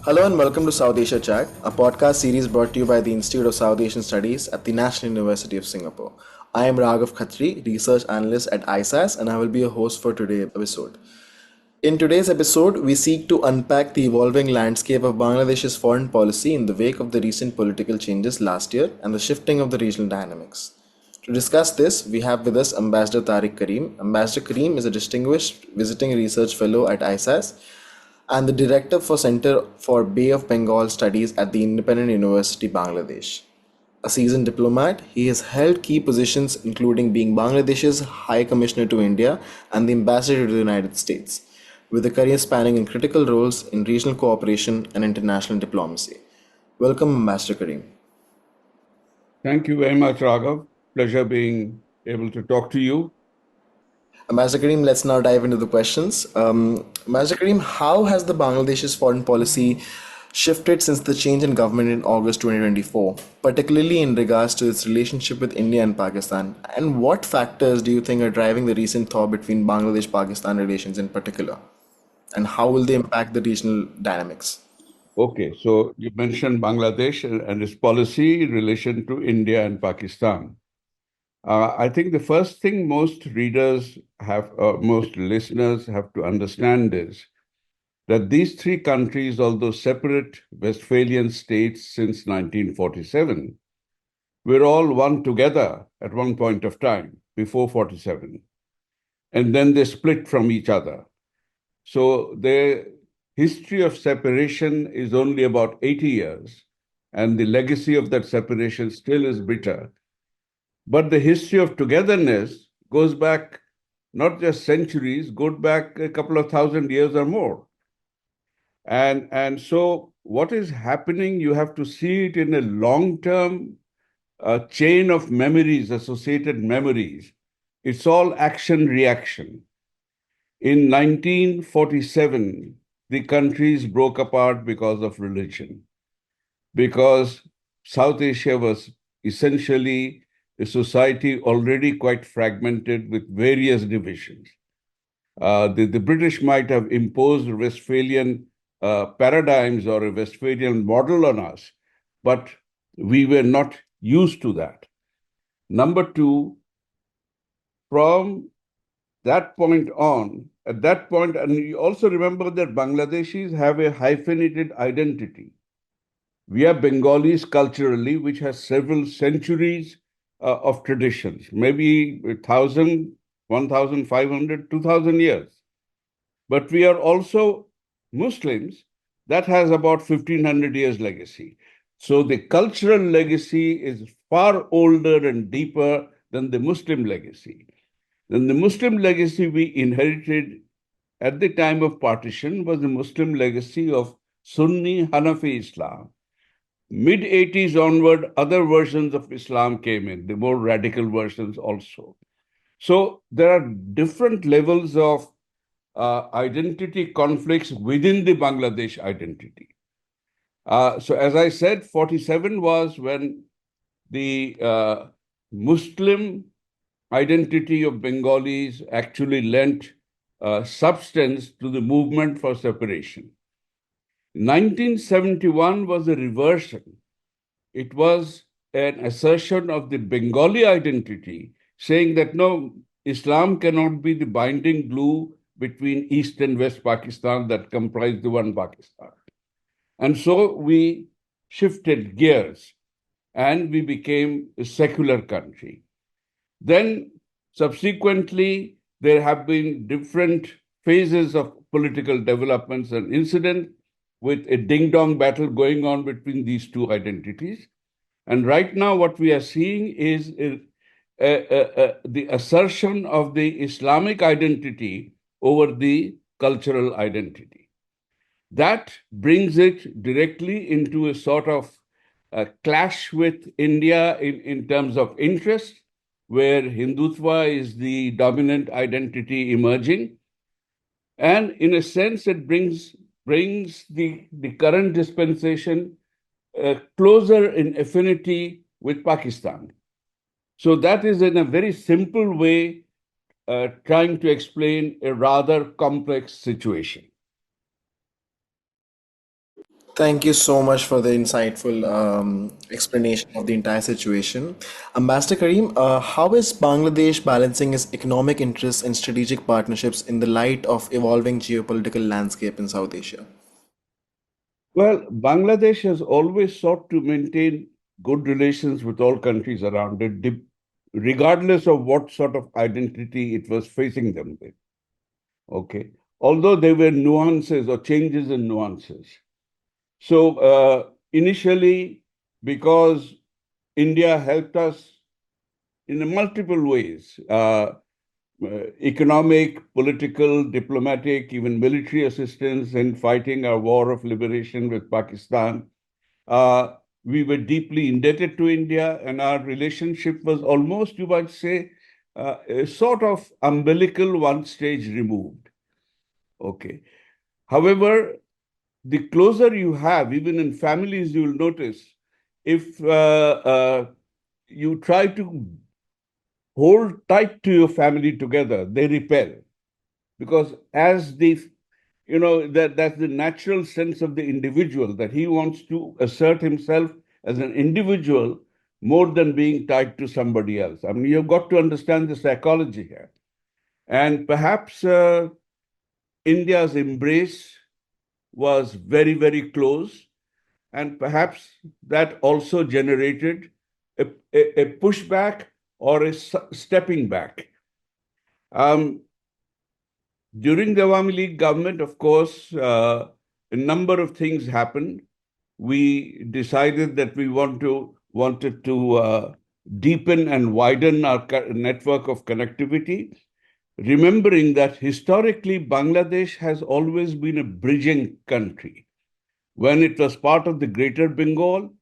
Hello and welcome to South Asia Chat, a podcast series brought to you by the Institute of South Asian Studies at the National University of Singapore. I am Raghaw Khattri, Research Analyst at ISAS, and I will be your host for today's episode. In today's episode, we seek to unpack the evolving landscape of Bangladesh's foreign policy in the wake of the recent political changes last year and the shifting of the regional dynamics. To discuss this, we have with us Ambassador Tariq Karim. Ambassador Karim is a distinguished visiting research fellow at ISAS and the director for Center for Bay of Bengal Studies at the Independent University Bangladesh. A seasoned diplomat, he has held key positions including being Bangladesh's High Commissioner to India and the Ambassador to the United States, with a career spanning in critical roles in regional cooperation and international diplomacy. Welcome, Ambassador Karim. Thank you very much, Raghav. Pleasure being able to talk to you. Ambassador Karim, let's now dive into the questions. Ambassador Karim, how has the Bangladesh's foreign policy shifted since the change in government in August 2024, particularly in regards to its relationship with India and Pakistan? And what factors do you think are driving the recent thaw between Bangladesh-Pakistan relations in particular? And how will they impact the regional dynamics? Okay, so you mentioned Bangladesh and its policy in relation to India and Pakistan. I think the first thing most readers have, most listeners have to understand is that these three countries, although separate Westphalian states since 1947, were all one together at one point of time before 47. And then they split from each other. So their history of separation is only about 80 years, and the legacy of that separation still is bitter. But the history of togetherness goes back not just centuries, goes back a couple of thousand years or more. And so what is happening, you have to see it in a long-term chain of memories, associated memories. It's all action-reaction. In 1947, the countries broke apart because of religion, because South Asia was essentially a society already quite fragmented with various divisions. The British might have imposed Westphalian paradigms or a Westphalian model on us, but we were not used to that. Number two, from that point on, at that point, and you also remember that Bangladeshis have a hyphenated identity. We are Bengalis culturally, which has several centuries of traditions, maybe 1,000, 1,500, 2,000 years. But we are also Muslims that has about 1,500 years legacy. So the cultural legacy is far older and deeper than the Muslim legacy. Then the Muslim legacy we inherited at the time of partition was the Muslim legacy of Sunni Hanafi Islam. Mid-80s onward, other versions of Islam came in, the more radical versions also. So there are different levels of identity conflicts within the Bangladesh identity. So as I said, 47 was when the Muslim identity of Bengalis actually lent substance to the movement for separation. 1971 was a reversion. It was an assertion of the Bengali identity, saying that no, Islam cannot be the binding glue between East and West Pakistan that comprise the one Pakistan. And so we shifted gears and we became a secular country. Then subsequently, there have been different phases of political developments and incidents with a ding-dong battle going on between these two identities. And right now, what we are seeing is the assertion of the Islamic identity over the cultural identity. That brings it directly into a sort of clash with India in terms of interest, where Hindutva is the dominant identity emerging. And in a sense, it brings the current dispensation closer in affinity with Pakistan. So that is in a very simple way trying to explain a rather complex situation. Thank you so much for the insightful explanation of the entire situation. Ambassador Karim, how is Bangladesh balancing its economic interests and strategic partnerships in the light of evolving geopolitical landscape in South Asia? Well, Bangladesh has always sought to maintain good relations with all countries around it, regardless of what sort of identity it was facing them with. Okay. Although there were nuances or changes in nuances. So initially, because India helped us in multiple ways, economic, political, diplomatic, even military assistance in fighting our war of liberation with Pakistan. Uh, we were deeply indebted to India, and our relationship was almost, you might say, a sort of umbilical, one stage removed. Okay. However, the closer you have, even in families, you will notice if you try to hold tight to your family together, they repel, because as the that's the natural sense of the individual, that he wants to assert himself as an individual more than being tied to somebody else. I mean, you've got to understand the psychology here. And perhaps India's embrace was very, very close, and perhaps that also generated a pushback or a stepping back. Um, During the Awami League government, of course, a number of things happened. We decided that we wanted to deepen and widen our network of connectivity, remembering that historically Bangladesh has always been a bridging country. When it was part of the Greater Bengal,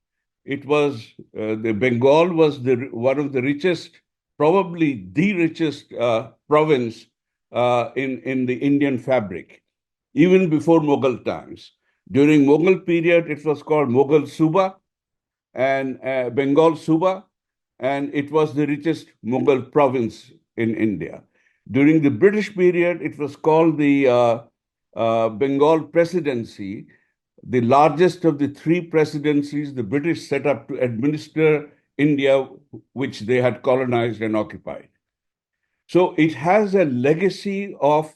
it was the Bengal was one of the richest, probably the richest province in the Indian fabric, even before Mughal times. During Mughal period, it was called Mughal Suba and Bengal Suba, and it was the richest Mughal province in India. During the British period, it was called the Bengal Presidency, the largest of the three presidencies the British set up to administer India, which they had colonized and occupied. So it has a legacy of,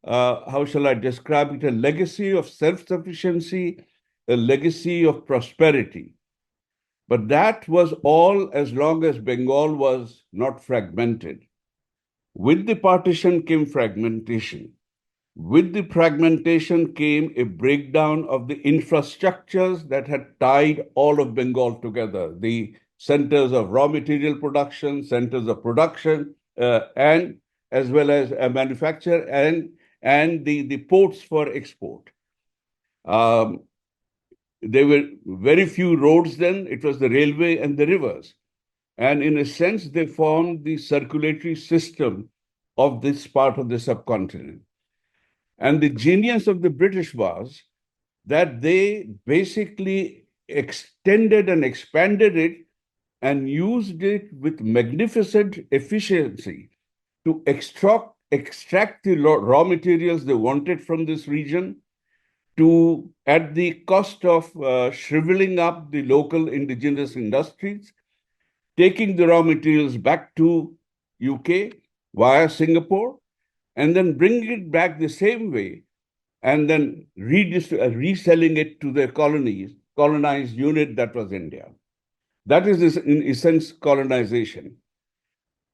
how shall I describe it, a legacy of self sufficiency, a legacy of prosperity. But that was all as long as Bengal was not fragmented. With the partition came fragmentation. With the fragmentation came a breakdown of the infrastructures that had tied all of Bengal together, the centers of raw material production, centers of production, and as well as manufacture, and the ports for export. Um, there were very few roads then. It was the railway and the rivers. And in a sense, they formed the circulatory system of this part of the subcontinent. And the genius of the British was that they basically extended and expanded it and used it with magnificent efficiency to extract the raw materials they wanted from this region, to at the cost of shriveling up the local indigenous industries, taking the raw materials back to UK via Singapore, and then bringing it back the same way, and then reselling it to their colonized unit that was India. That is, in essence, colonization.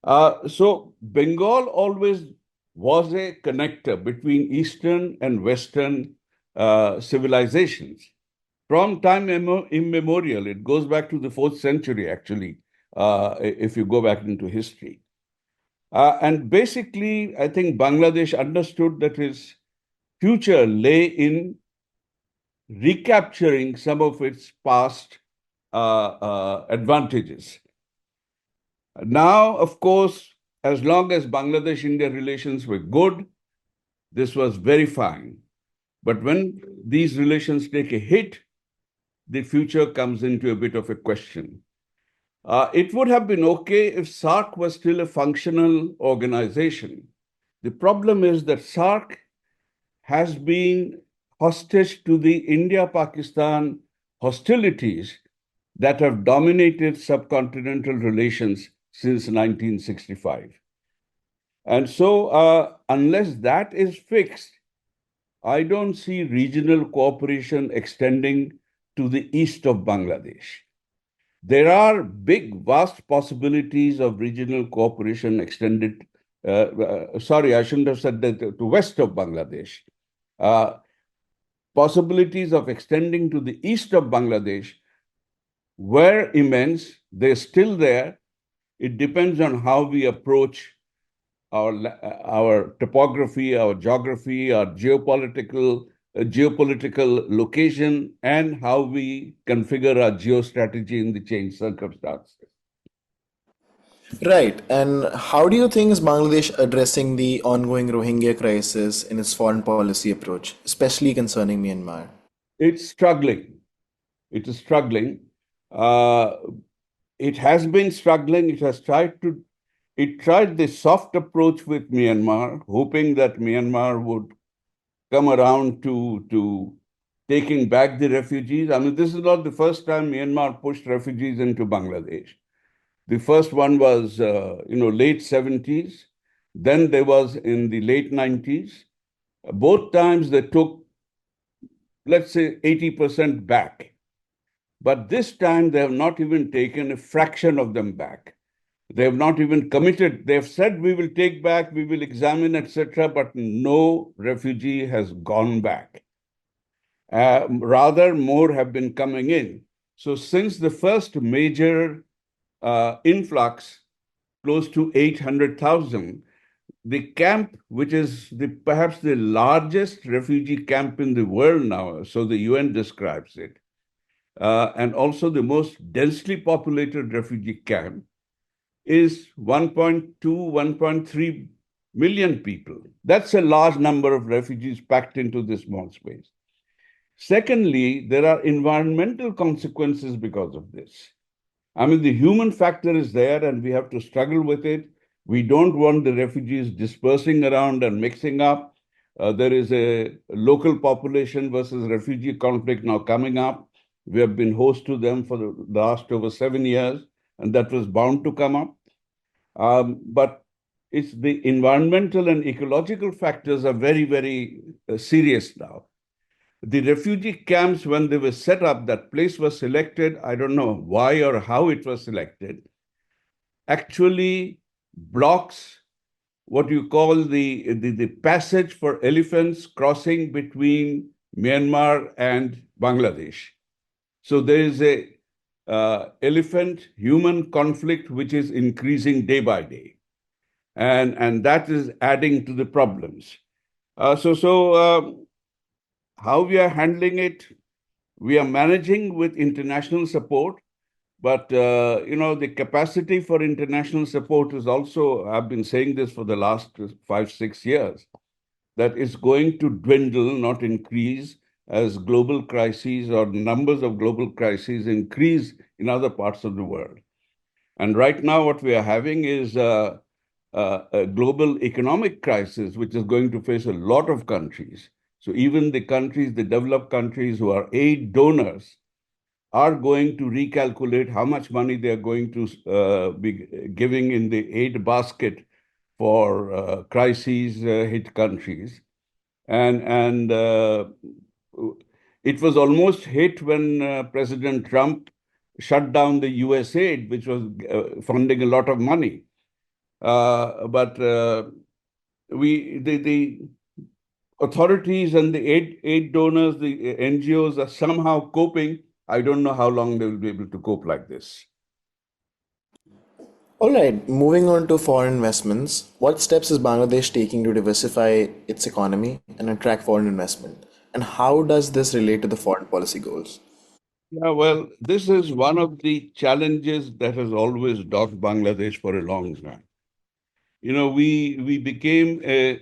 So Bengal always was a connector between Eastern and Western civilizations. From time immemorial, it goes back to the 4th century, actually, if you go back into history. And basically, I think Bangladesh understood that his future lay in recapturing some of its past advantages. Now, of course, as long as Bangladesh-India relations were good, this was very fine. But when these relations take a hit, the future comes into a bit of a question. It would have been okay if SARC was still a functional organization. The problem is that SARC has been hostage to the India-Pakistan hostilities that have dominated subcontinental relations since 1965. And so, unless that is fixed, I don't see regional cooperation extending to the east of Bangladesh. There are big, vast possibilities of regional cooperation extended. Sorry, I shouldn't have said that to west of Bangladesh. Uh, Possibilities of extending to the east of Bangladesh were immense. They're still there. It depends on how we approach our topography, our geography, our geopolitical location, and how we configure our geostrategy in the changed circumstances. Right. And how do you think is Bangladesh addressing the ongoing Rohingya crisis in its foreign policy approach, especially concerning Myanmar? It's struggling. It is struggling. Uh, it has been struggling. It tried the soft approach with Myanmar, hoping that Myanmar would come around to taking back the refugees. I mean, this is not the first time Myanmar pushed refugees into Bangladesh. The first one was, late 70s. Then there was in the late 90s. Both times they took, let's say, 80% back. But this time they have not even taken a fraction of them back. They have not even committed. They have said we will take back, we will examine, etc. But no refugee has gone back. Rather, more have been coming in. So since the first major influx, close to 800,000, the camp, which is perhaps the largest refugee camp in the world now, so the UN describes it, and also the most densely populated refugee camp, is 1.2, 1.3 million people. That's a large number of refugees packed into this small space. Secondly, there are environmental consequences because of this. I mean, the human factor is there and we have to struggle with it. We don't want the refugees dispersing around and mixing up. There is a local population versus refugee conflict now coming up. We have been host to them for the last over 7 years, and that was bound to come up. But it's the environmental and ecological factors are very, very serious now. The refugee camps, when they were set up, that place was selected. I don't know why or how it was selected. Actually blocks what you call the passage for elephants crossing between Myanmar and Bangladesh. So there is a elephant human conflict which is increasing day by day, and that is adding to the problems. How we are handling it, we are managing with international support, but the capacity for international support is also, I've been saying this for the last 5, 6 years, that is going to dwindle, not increase, as global crises or numbers of global crises increase in other parts of the world. And right now, what we are having is a global economic crisis, which is going to face a lot of countries. So even the countries, the developed countries who are aid donors, are going to recalculate how much money they are going to be giving in the aid basket for crises hit countries. And it was almost hit when President Trump shut down the US aid, which was funding a lot of money. But the authorities and the aid donors, the NGOs are somehow coping. I don't know how long they will be able to cope like this. All right, moving on to foreign investments. What steps is Bangladesh taking to diversify its economy and attract foreign investment? And how does this relate to the foreign policy goals? Yeah, well, this is one of the challenges that has always dogged Bangladesh for a long time. We became a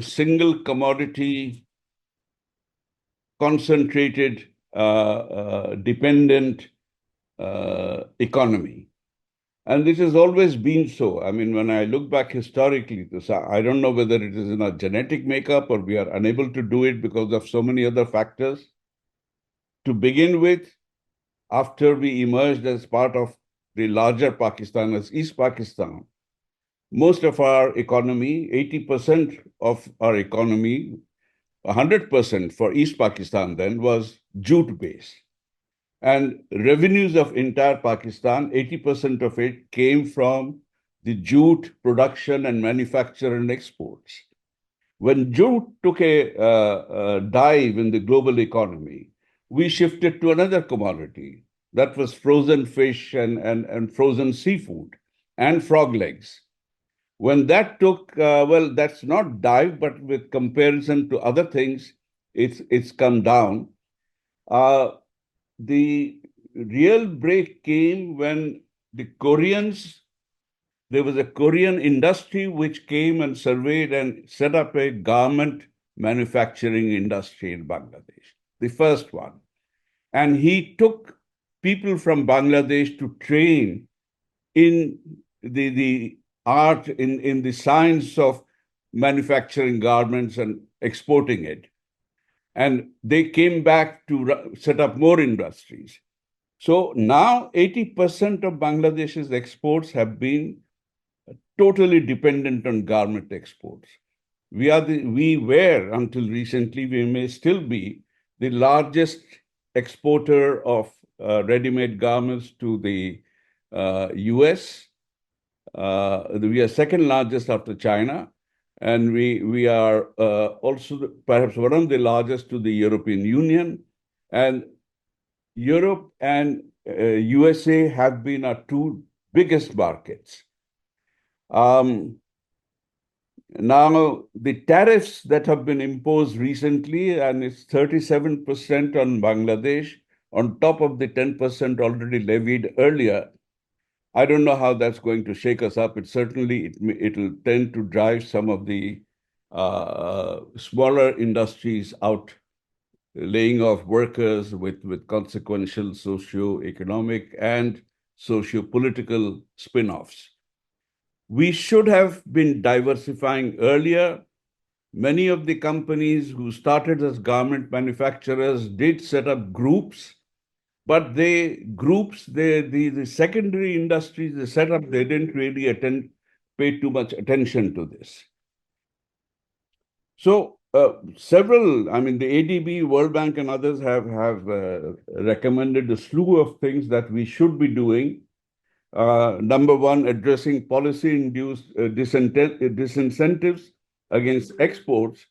single commodity, concentrated, dependent economy. And this has always been so. I mean, when I look back historically, I don't know whether it is in our genetic makeup or we are unable to do it because of so many other factors. To begin with, after we emerged as part of the larger Pakistan as East Pakistan, most of our economy, 80% of our economy, 100% for East Pakistan then was jute based. And revenues of entire Pakistan, 80% of it came from the jute production and manufacture and exports. When jute took a dive in the global economy, we shifted to another commodity. That was frozen fish and frozen seafood and frog legs. When that took, well, that's not dive, but with comparison to other things, it's come down. Uh, the real break came when the Koreans, there was a Korean industry which came and surveyed and set up a garment manufacturing industry in Bangladesh, the first one. And he took people from Bangladesh to train in the art, in the science of manufacturing garments and exporting it. And they came back to set up more industries. So now 80% of Bangladesh's exports have been totally dependent on garment exports. We were until recently, we may still be the largest exporter of ready-made garments to the US. We are second largest after China, and we are also perhaps one of the largest to the European Union. And Europe and USA have been our two biggest markets. Now, the tariffs that have been imposed recently, and it's 37% on Bangladesh, on top of the 10% already levied earlier, I don't know how that's going to shake us up. It'll tend to drive some of the smaller industries out, laying off workers with consequential socio-economic and socio-political spin-offs. We should have been diversifying earlier. Many of the companies who started as garment manufacturers did set up groups, but the secondary industries they set up, they didn't really pay too much attention to this. So several, I mean, the ADB, World Bank, and others have recommended a slew of things that we should be doing. Number one, addressing policy-induced disincentives against exports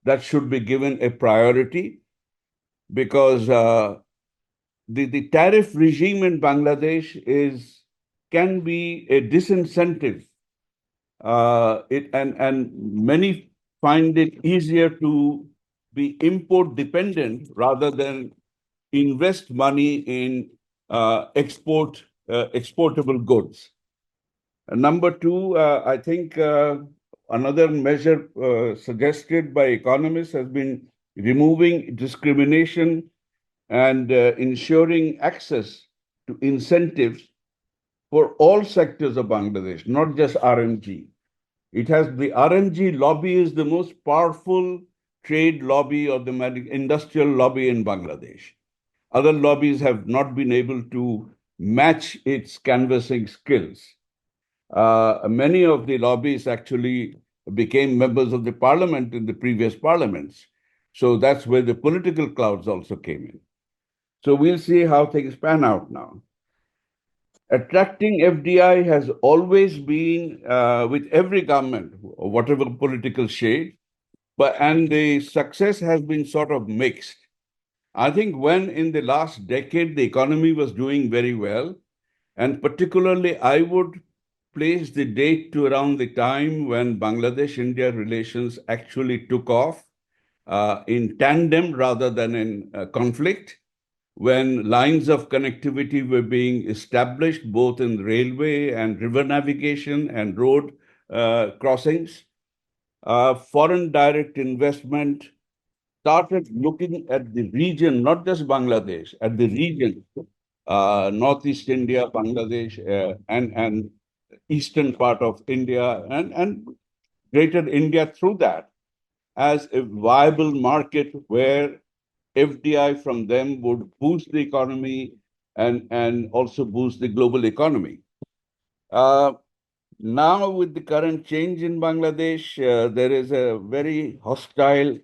that should be given a priority because the tariff regime in Bangladesh can be a disincentive. And many find it easier to be import dependent rather than invest money in exportable goods. Number two, I think another measure suggested by economists has been removing discrimination and ensuring access to incentives for all sectors of Bangladesh, not just RMG. The RMG lobby is the most powerful trade lobby or the industrial lobby in Bangladesh. Other lobbies have not been able to match its canvassing skills. Many of the lobbies actually became members of the parliament in the previous parliaments. So that's where the political clouds also came in. So we'll see how things pan out now. Attracting FDI has always been with every government, whatever political shade, and the success has been sort of mixed. I think when in the last decade the economy was doing very well, and particularly I would place the date to around the time when Bangladesh-India relations actually took off in tandem rather than in conflict, when lines of connectivity were being established both in railway and river navigation and road crossings. Foreign direct investment started looking at the region, not just Bangladesh, at the region Northeast India, Bangladesh, and eastern part of India, and greater India through that as a viable market where FDI from them would boost the economy and also boost the global economy. Uh, Now, with the current change in Bangladesh, there is a very hostile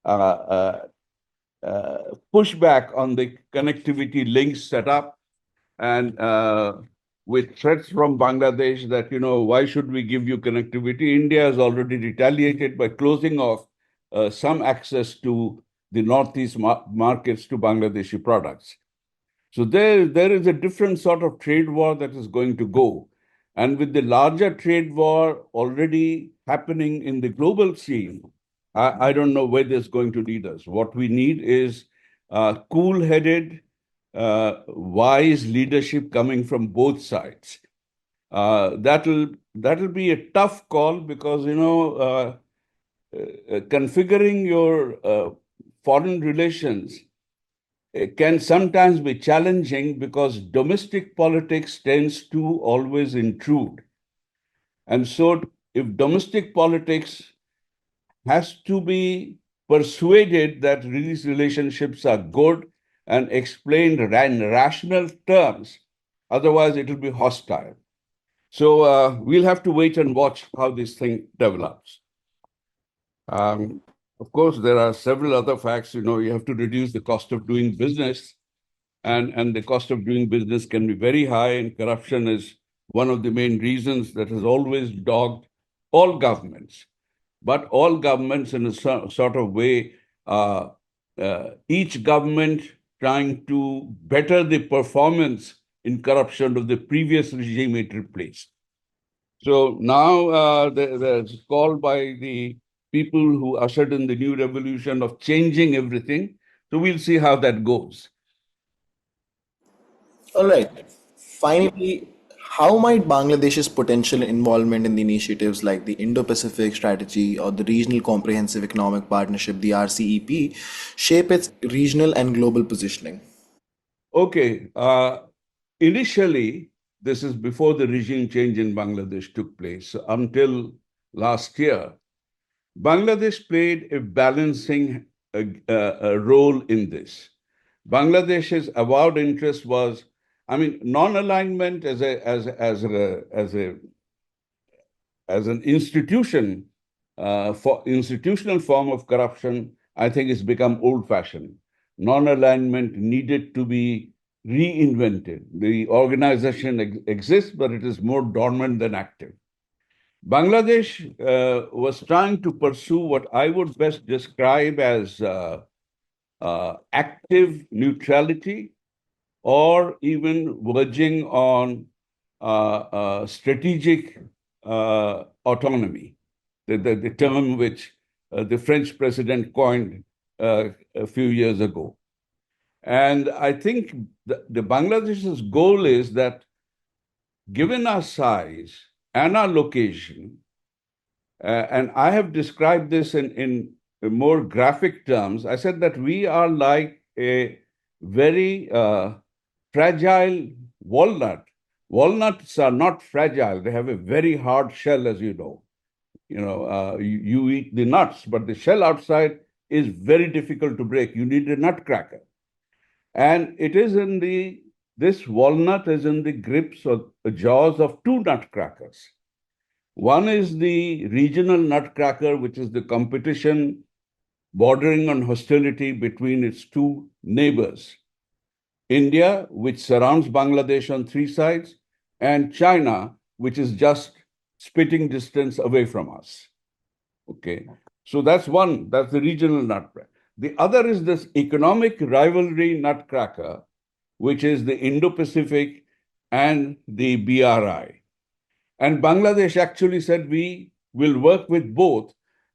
uh, uh, pushback on the connectivity links set up, and with threats from Bangladesh that, why should we give you connectivity? India has already retaliated by closing off some access to the Northeast markets to Bangladeshi products. So there is a different sort of trade war that is going to go. And with the larger trade war already happening in the global scene, I don't know where this is going to lead us. What we need is cool-headed, wise leadership coming from both sides. That'll be a tough call because configuring your foreign relations can sometimes be challenging because domestic politics tends to always intrude. And so, if domestic politics has to be persuaded that these relationships are good and explained in rational terms, otherwise, it will be hostile. So, we'll have to wait and watch how this thing develops. Of course, there are several other facts. You have to reduce the cost of doing business, and the cost of doing business can be very high, and corruption is one of the main reasons that has always dogged all governments. But all governments, in a sort of way, each government trying to better the performance in corruption of the previous regime it replaced. So now there's call by the people who ushered in the new revolution of changing everything. So we'll see how that goes. All right. Finally, how might Bangladesh's potential involvement in the initiatives like the Indo-Pacific Strategy or the Regional Comprehensive Economic Partnership, the RCEP, shape its regional and global positioning? Okay. Initially, this is before the regime change in Bangladesh took place. Until last year, Bangladesh played a balancing role in this. Bangladesh's avowed interest was, I mean, non-alignment as an institution for institutional form of corruption, I think it's become old-fashioned. Non-alignment needed to be reinvented. The organization exists, but it is more dormant than active. Bangladesh was trying to pursue what I would best describe as active neutrality or even verging on strategic autonomy, the term which the French president coined a few years ago. And I think the Bangladesh's goal is that given our size and our location, and I have described this in more graphic terms, I said that we are like a very fragile walnut. Walnuts are not fragile. They have a very hard shell, as you know. You eat the nuts, but the shell outside is very difficult to break. You need a nutcracker. And it is this walnut is in the grips or the jaws of two nutcrackers. One is the regional nutcracker, which is the competition bordering on hostility between its two neighbors. India, which surrounds Bangladesh on three sides, and China, which is just spitting distance away from us. Okay. So that's the regional nutcracker. The other is this economic rivalry nutcracker, which is the Indo-Pacific and the BRI. And Bangladesh actually said we will work with both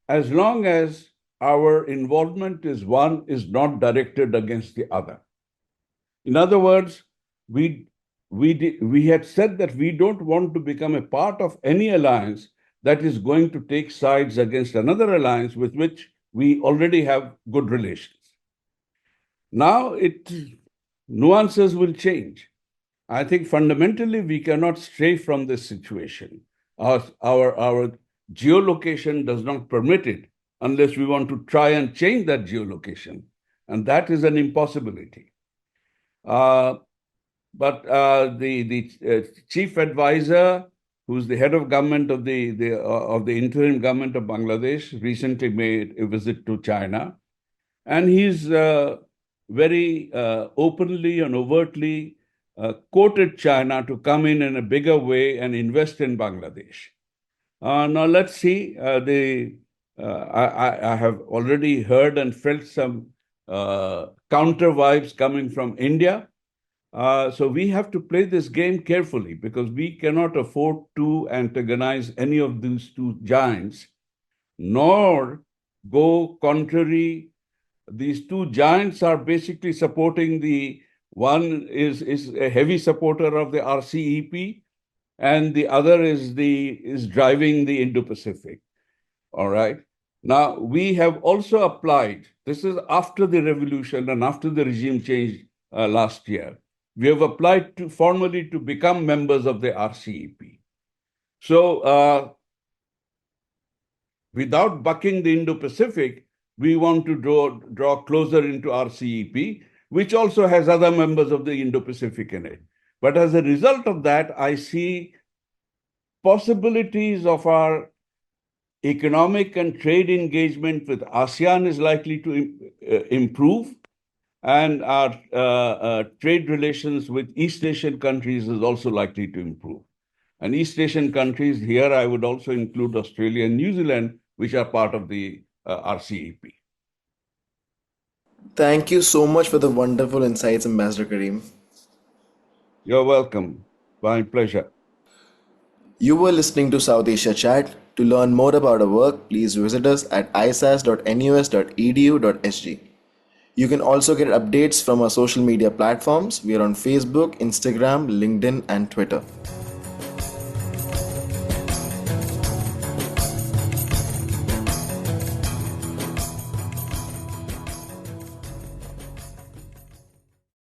as long as our involvement is not directed against the other. In other words, we had said that we don't want to become a part of any alliance that is going to take sides against another alliance with which we already have good relations. Now nuances will change. I think fundamentally we cannot stray from this situation. Our geolocation does not permit it unless we want to try and change that geolocation. And that is an impossibility. But the chief advisor, who's the head of government of the interim government of Bangladesh, recently made a visit to China, and he's very openly and overtly quoted China to come in a bigger way and invest in Bangladesh. Now let's see. I have already heard and felt some counter vibes coming from India. So we have to play this game carefully because we cannot afford to antagonize any of these two giants, nor go contrary. These two giants are basically supporting one is a heavy supporter of the RCEP, and the other is driving the Indo-Pacific. All right. Now we have also applied. This is after the revolution and after the regime change last year. We have applied formally to become members of the RCEP. So without bucking the Indo-Pacific, we want to draw closer into RCEP, which also has other members of the Indo-Pacific in it. But as a result of that, I see possibilities of our economic and trade engagement with ASEAN is likely to improve, and our trade relations with East Asian countries is also likely to improve. And East Asian countries, here I would also include Australia and New Zealand, which are part of the RCEP. Thank you so much for the wonderful insights, Ambassador Karim. You're welcome. My pleasure. You were listening to South Asia Chat. To learn more about our work, please visit us at isas.nus.edu.sg. You can also get updates from our social media platforms. We are on Facebook, Instagram, LinkedIn, and Twitter.